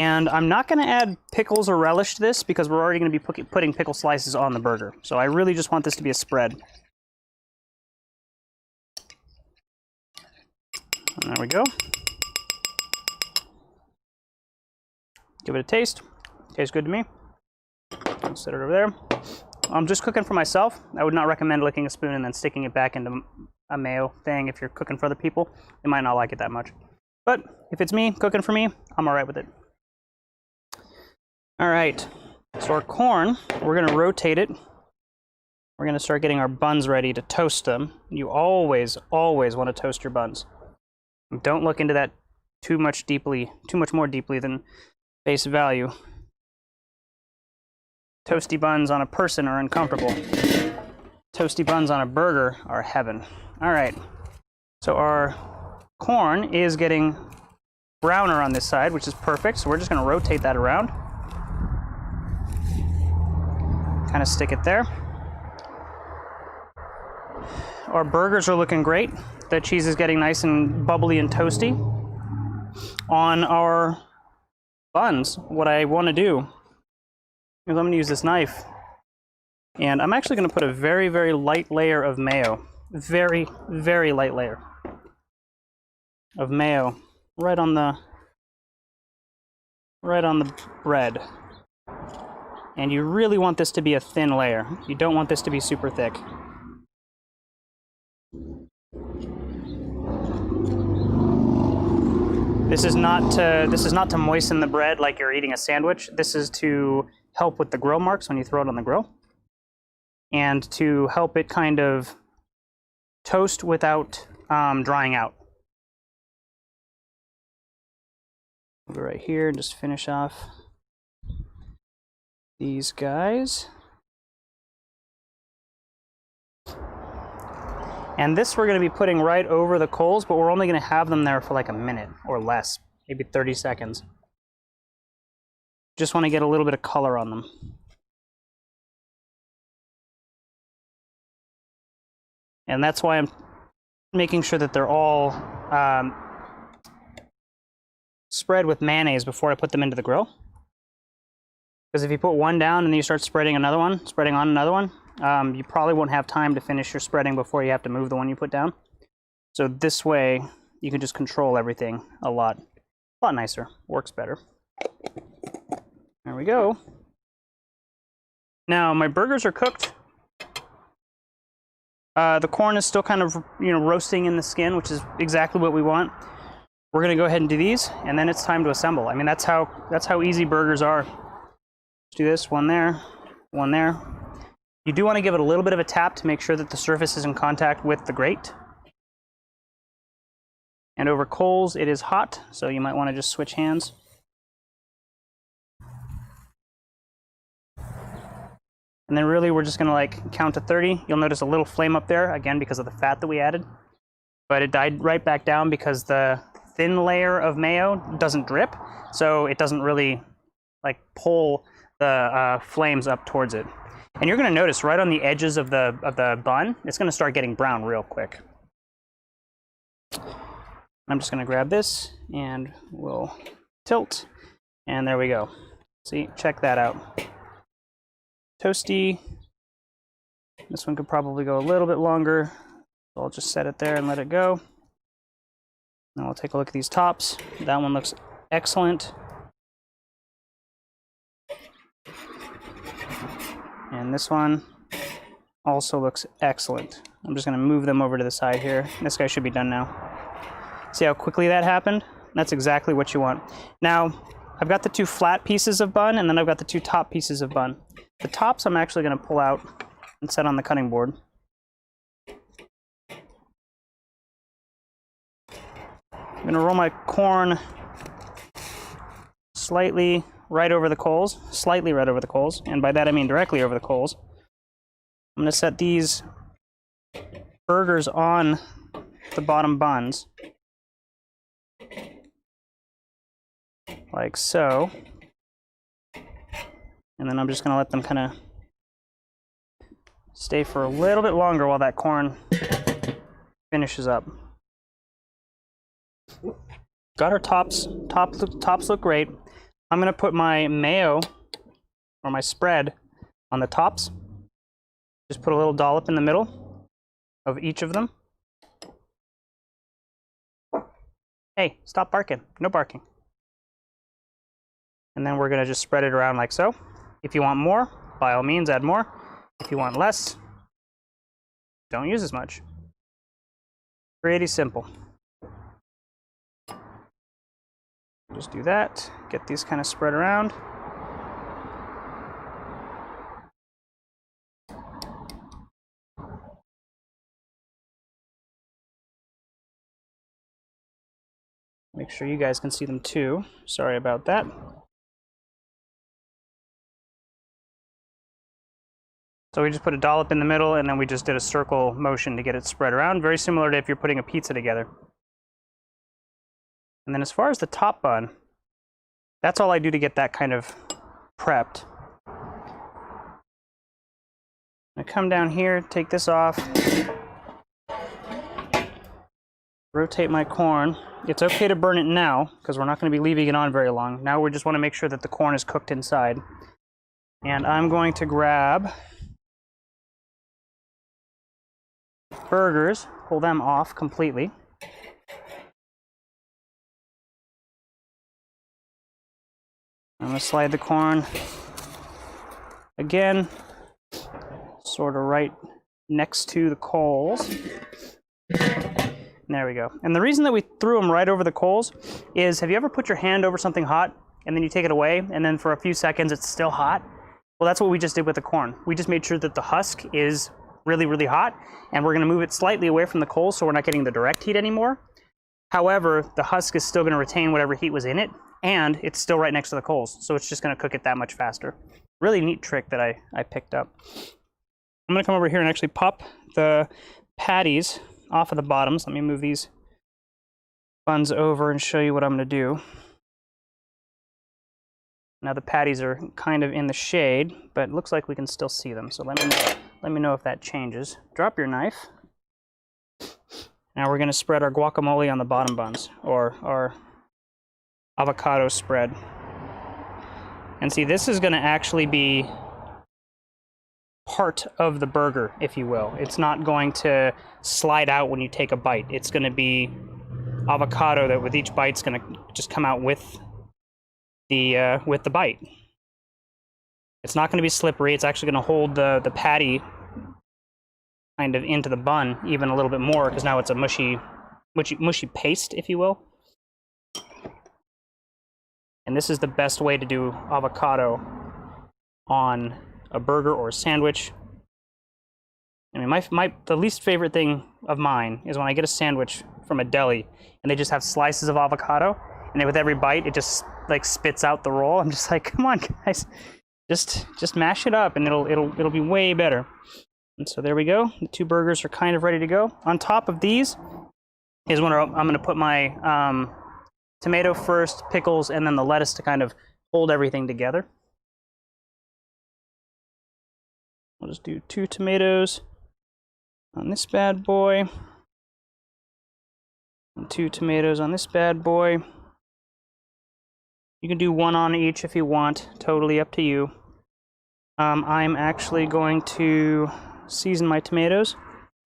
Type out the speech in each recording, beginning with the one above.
And I'm not going to add pickles or relish to this because we're already going to be putting pickle slices on the burger. So I really just want this to be a spread. And there we go. Give it a taste. Tastes good to me. Set it over there. I'm just cooking for myself. I would not recommend licking a spoon and then sticking it back into a mayo thing if you're cooking for other people. They might not like it that much. But if it's me, cooking for me, I'm all right with it. All right, so our corn, we're gonna rotate it. We're gonna start getting our buns ready to toast them. You always, always wanna toast your buns. Don't look into that too much more deeply than face value. Toasty buns on a person are uncomfortable. Toasty buns on a burger are heaven. All right, so our corn is getting browner on this side, which is perfect. So we're just gonna rotate that around. Kind of stick it there. Our burgers are looking great. The cheese is getting nice and bubbly and toasty. On our buns, what I wanna do is I'm gonna use this knife, and I'm actually gonna put a very, very light layer of mayo. Very, very light layer of mayo right on the bread. And you really want this to be a thin layer. You don't want this to be super thick. This is not to moisten the bread like you're eating a sandwich. This is to help with the grill marks when you throw it on the grill, and to help it kind of toast without drying out. We'll go right here and just finish off these guys. And this we're going to be putting right over the coals, but we're only going to have them there for like a minute or less, maybe 30 seconds. Just want to get a little bit of color on them. And that's why I'm making sure that they're all spread with mayonnaise before I put them into the grill. Because if you put one down and then you start spreading on another one, you probably won't have time to finish your spreading before you have to move the one you put down. So this way, you can just control everything a lot nicer. Works better. There we go. Now my burgers are cooked. The corn is still kind of, roasting in the skin, which is exactly what we want. We're gonna go ahead and do these, and then it's time to assemble. I mean, that's how easy burgers are. Let's do this, one there, one there. You do want to give it a little bit of a tap to make sure that the surface is in contact with the grate. And over coals, it is hot, so you might want to just switch hands. And then really we're just gonna like count to 30. You'll notice a little flame up there, again, because of the fat that we added. But it died right back down because the thin layer of mayo doesn't drip, so it doesn't really like pull the flames up towards it. And you're gonna notice right on the edges of the bun, it's gonna start getting brown real quick. I'm just gonna grab this and we'll tilt, and there we go. See, check that out. Toasty. This one could probably go a little bit longer. So I'll just set it there and let it go. Now we'll take a look at these tops. That one looks excellent. And this one also looks excellent. I'm just gonna move them over to the side here. This guy should be done now. See how quickly that happened? That's exactly what you want. Now, I've got the two flat pieces of bun, and then I've got the two top pieces of bun. The tops I'm actually gonna pull out and set on the cutting board. I'm gonna roll my corn slightly right over the coals, and by that I mean directly over the coals. I'm gonna set these burgers on the bottom buns, like so. And then I'm just gonna let them kind of stay for a little bit longer while that corn finishes up. Got our tops look great. I'm gonna put my mayo or my spread on the tops. Just put a little dollop in the middle of each of them. Hey, stop barking. No barking. And then we're gonna just spread it around like so. If you want more, by all means, add more. If you want less, don't use as much. Pretty simple. Just do that. Get these kind of spread around. Make sure you guys can see them too. Sorry about that. So we just put a dollop in the middle, and then we just did a circle motion to get it spread around, very similar to if you're putting a pizza together. And then as far as the top bun, that's all I do to get that kind of prepped. I come down here, take this off, rotate my corn. It's okay to burn it now, because we're not going to be leaving it on very long. Now we just want to make sure that the corn is cooked inside. And I'm going to grab burgers, pull them off completely. I'm going to slide the corn again, sort of right next to the coals. There we go. And the reason that we threw them right over the coals is, have you ever put your hand over something hot and then you take it away and then for a few seconds it's still hot? Well, that's what we just did with the corn. We just made sure that the husk is really, really hot, and we're going to move it slightly away from the coals so we're not getting the direct heat anymore. However, the husk is still going to retain whatever heat was in it, and it's still right next to the coals, so it's just going to cook it that much faster. Really neat trick that I picked up. I'm going to come over here and actually pop the patties off of the bottoms. Let me move these buns over and show you what I'm going to do. Now the patties are kind of in the shade, but it looks like we can still see them, so let me know if that changes. Drop your knife. Now we're going to spread our guacamole on the bottom buns, or our avocado spread. And see, this is going to actually be part of the burger, if you will. It's not going to slide out when you take a bite. It's going to be avocado that with each bite's going to just come out with the bite. It's not going to be slippery. It's actually going to hold the patty kind of into the bun even a little bit more, because now it's a mushy paste, if you will. And this is the best way to do avocado on a burger or a sandwich. I mean, the least favorite thing of mine is when I get a sandwich from a deli and they just have slices of avocado, and then with every bite it just like spits out the roll. I'm just like, come on, guys, just mash it up and it'll be way better. And so there we go. The two burgers are kind of ready to go. On top of these is when I'm going to put my tomato first, pickles, and then the lettuce to kind of hold everything together. I'll just do 2 tomatoes on this bad boy, and 2 tomatoes on this bad boy. You can do 1 on each if you want, totally up to you. I'm actually going to season my tomatoes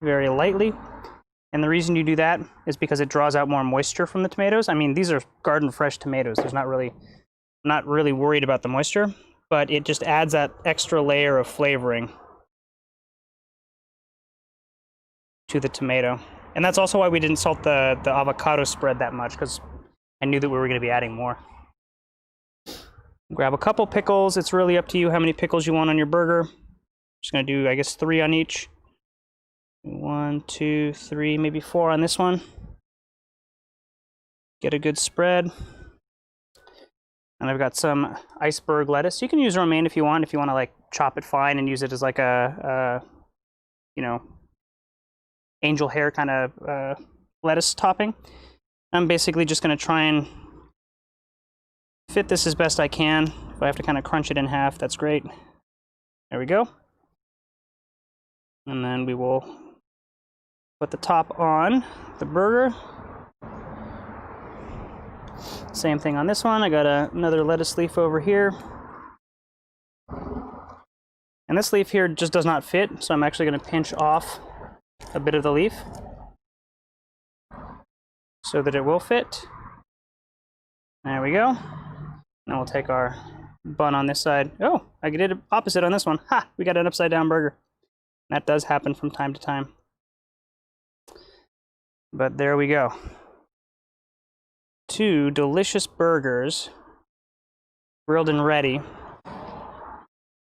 very lightly, and the reason you do that is because it draws out more moisture from the tomatoes. I mean, these are garden fresh tomatoes. There's not really worried about the moisture, but it just adds that extra layer of flavoring to the tomato. And that's also why we didn't salt the avocado spread that much, because I knew that we were going to be adding more. Grab a couple pickles. It's really up to you how many pickles you want on your burger. Just going to do, I guess, 3 on each. 1, 2, 3, maybe 4 on this one. Get a good spread. And I've got some iceberg lettuce. You can use romaine if you want to like chop it fine and use it as like a you know, angel hair kind of lettuce topping. I'm basically just going to try and fit this as best I can. If I have to kind of crunch it in half, that's great. There we go. And then we will put the top on the burger. Same thing on this one. I got another lettuce leaf over here. And this leaf here just does not fit, so I'm actually going to pinch off a bit of the leaf so that it will fit. There we go. Now we'll take our bun on this side. Oh, I did it opposite on this one. Ha! We got an upside down burger. That does happen from time to time. But there we go. 2 delicious burgers, grilled and ready.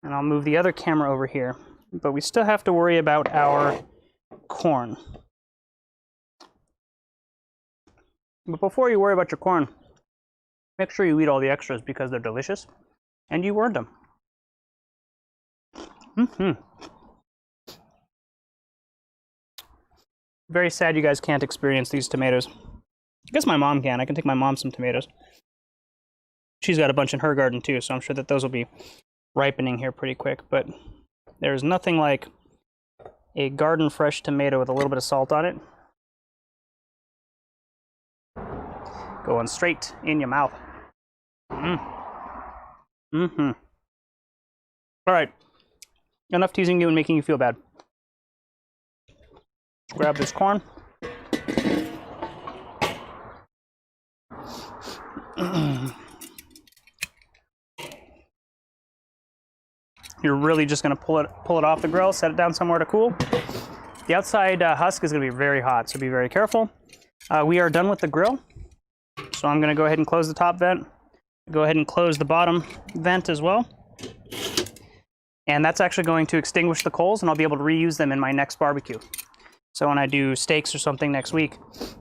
And I'll move the other camera over here. But we still have to worry about our corn. But before you worry about your corn, make sure you eat all the extras because they're delicious. And you earned them. Very sad you guys can't experience these tomatoes. I guess my mom can. I can take my mom some tomatoes. She's got a bunch in her garden too, so I'm sure that those will be ripening here pretty quick. But there's nothing like a garden fresh tomato with a little bit of salt on it. Going straight in your mouth. All right. Enough teasing you and making you feel bad. Grab this corn. You're really just going to pull it off the grill, set it down somewhere to cool. The outside husk is going to be very hot, so be very careful. We are done with the grill, so I'm going to go ahead and close the top vent. Go ahead and close the bottom vent as well. And that's actually going to extinguish the coals, and I'll be able to reuse them in my next barbecue. So when I do steaks or something next week,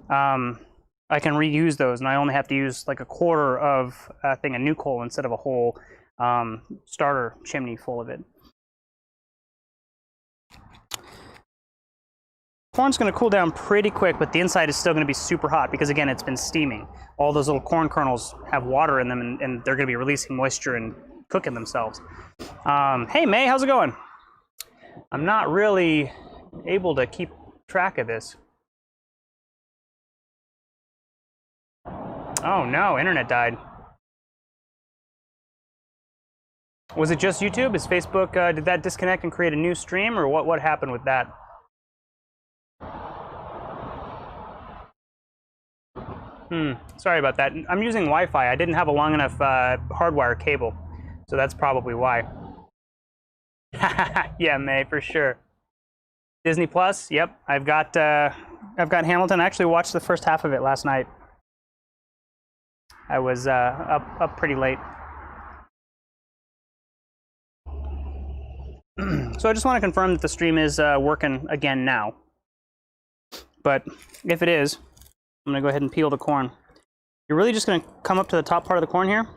I can reuse those, and I only have to use like a quarter of a thing of new coal instead of a whole starter chimney full of it. Corn's going to cool down pretty quick, but the inside is still going to be super hot because, again, it's been steaming. All those little corn kernels have water in them, and they're going to be releasing moisture and cooking themselves. Hey, May, how's it going? I'm not really able to keep track of this. Oh no, internet died. Was it just YouTube? Is Facebook, did that disconnect and create a new stream, or what happened with that? Sorry about that. I'm using Wi-Fi. I didn't have a long enough hardwire cable, so that's probably why. Yeah, May, for sure. Disney Plus, yep. I've got Hamilton. I actually watched the first half of it last night. I was up pretty late. So I just want to confirm that the stream is working again now. But if it is, I'm going to go ahead and peel the corn. You're really just going to come up to the top part of the corn here.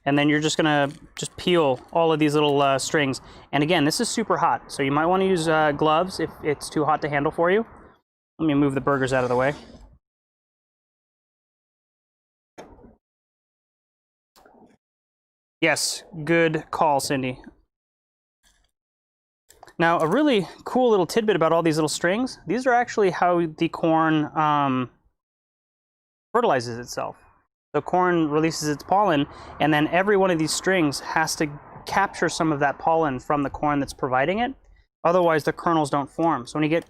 And then you're just going to peel all of these little strings. And again, this is super hot, so you might want to use gloves if it's too hot to handle for you. Let me move the burgers out of the way. Yes, good call, Cindy. Now, a really cool little tidbit about all these little strings, these are actually how the corn fertilizes itself. The corn releases its pollen, and then every one of these strings has to capture some of that pollen from the corn that's providing it. Otherwise, the kernels don't form. So when you get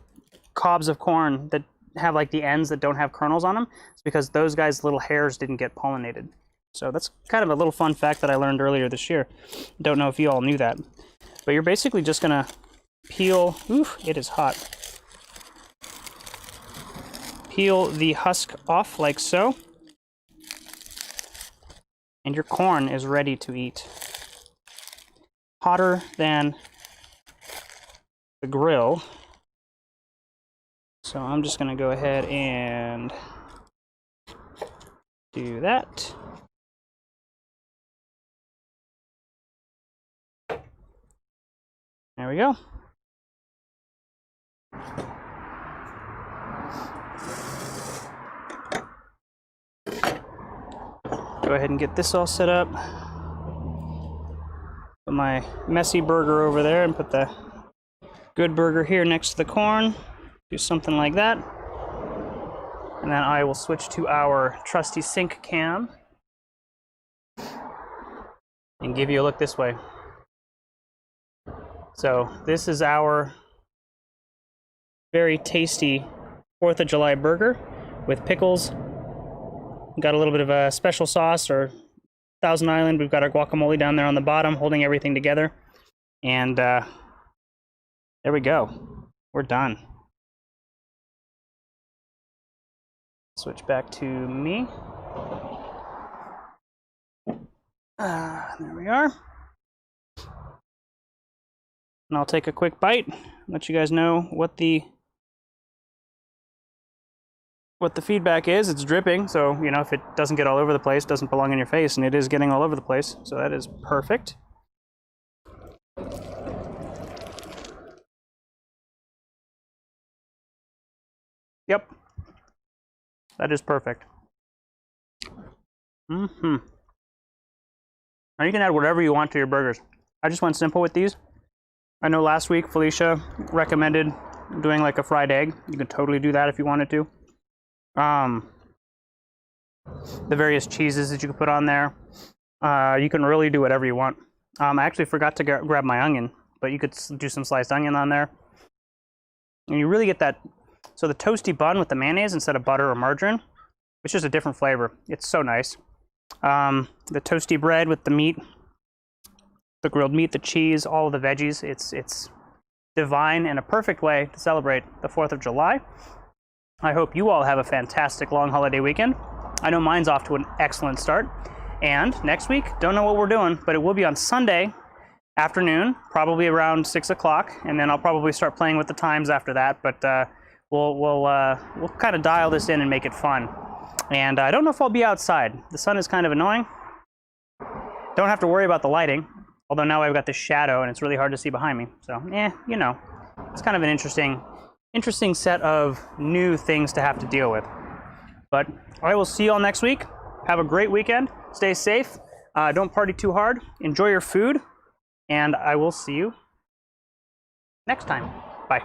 cobs of corn that have like the ends that don't have kernels on them, it's because those guys' little hairs didn't get pollinated. So that's kind of a little fun fact that I learned earlier this year. Don't know if you all knew that. But you're basically just gonna peel, oof, it is hot. Peel the husk off like so. And your corn is ready to eat. Hotter than the grill. So I'm just gonna go ahead and do that. There we go. Go ahead and get this all set up. Put my messy burger over there and put the good burger here next to the corn. Do something like that. And then I will switch to our trusty sink cam and give you a look this way. So this is our very tasty 4th of July burger with pickles. Got a little bit of a special sauce or Thousand Island. We've got our guacamole down there on the bottom holding everything together. And there we go. We're done. Switch back to me. There we are. And I'll take a quick bite, let you guys know what the feedback is. It's dripping, so you know, if it doesn't get all over the place, it doesn't belong in your face, and it is getting all over the place, so that is perfect. Yep. That is perfect. Now you can add whatever you want to your burgers. I just went simple with these. I know last week Felicia recommended doing like a fried egg. You can totally do that if you wanted to. The various cheeses that you can put on there. You can really do whatever you want. I actually forgot to grab my onion, but you could do some sliced onion on there. And you really get that, so the toasty bun with the mayonnaise instead of butter or margarine, it's just a different flavor. It's so nice. The toasty bread with the meat, the grilled meat, the cheese, all of the veggies. It's divine and a perfect way to celebrate the 4th of July. I hope you all have a fantastic long holiday weekend. I know mine's off to an excellent start. And next week, don't know what we're doing, but it will be on Sunday afternoon, probably around 6 o'clock, and then I'll probably start playing with the times after that. But we'll kind of dial this in and make it fun. And I don't know if I'll be outside. The sun is kind of annoying. Don't have to worry about the lighting. Although now I've got this shadow and it's really hard to see behind me. So, you know, it's kind of an interesting set of new things to have to deal with. But I will see you all next week. Have a great weekend. Stay safe. Don't party too hard. Enjoy your food. And I will see you next time. Bye.